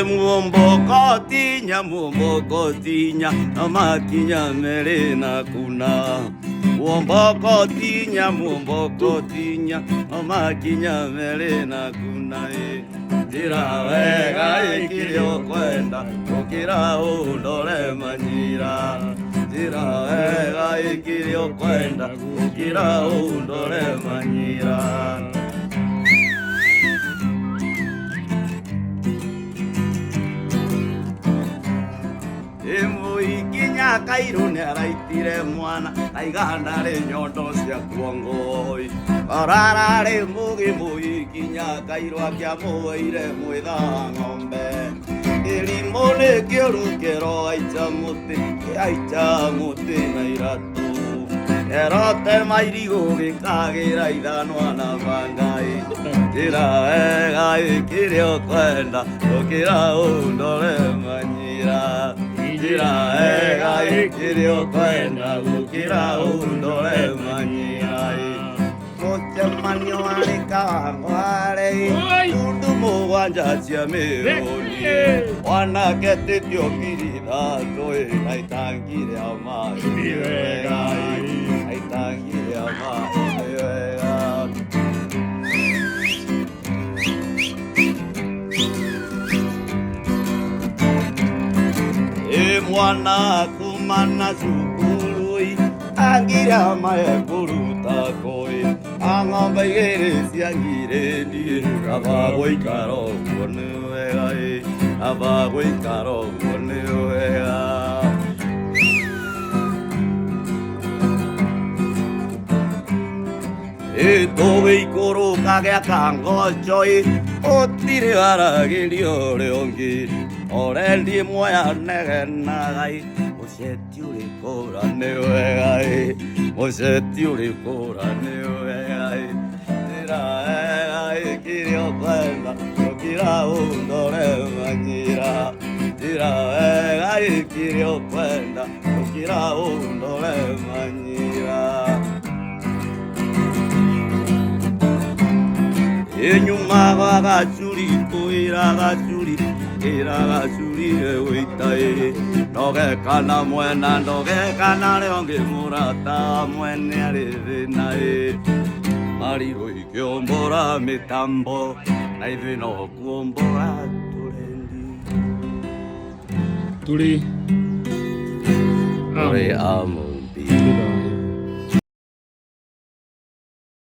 Muombokotinya amakinya melena kuna Muombokotinya amakinya melena kuna Jira wega ikilio kwenda ukira undole manyira Jira wega ikilio kwenda ukira undole manyira Ikinya kairu neraitire mwana aigana re nyondo cia kuongoi orara re mugi ikinya kairu akiamuire mwitha ng'ombe irimone kiorukero aicha muti na iratu erote mairigo gikagira ithanwa na bangai njira wega ikirio kwenda ukira undore manyira Jira ega ikirio kwenda gukira undole manyirai Mucemanio alikangware Tundu mugwanja cia miruni Wanake titio kirira Toe naitangire amai Naitangire amai Mwana kumana sukurui Angira mae kuruta koi Angomba igere siangire ni Abago ikaro kuonuega Abago ikaro kuonuega Towe ikoro kage akango joy Otire aragirio leongi Orendi moya negenagai Mosetiuri kora newegai Mosetiuri kora newegai Tira egai kirio kwenda Yokira undore manyira Tira egai kirio kwenda Yokira undore manyira Enyuma gagachuri kuira gachuri Ira gachuri ewitai Noge kana mwena noge kana leonge murata mwene arevinae Mariro ikiombora mitambo Naivino kuombora turendi Tuli Ore amo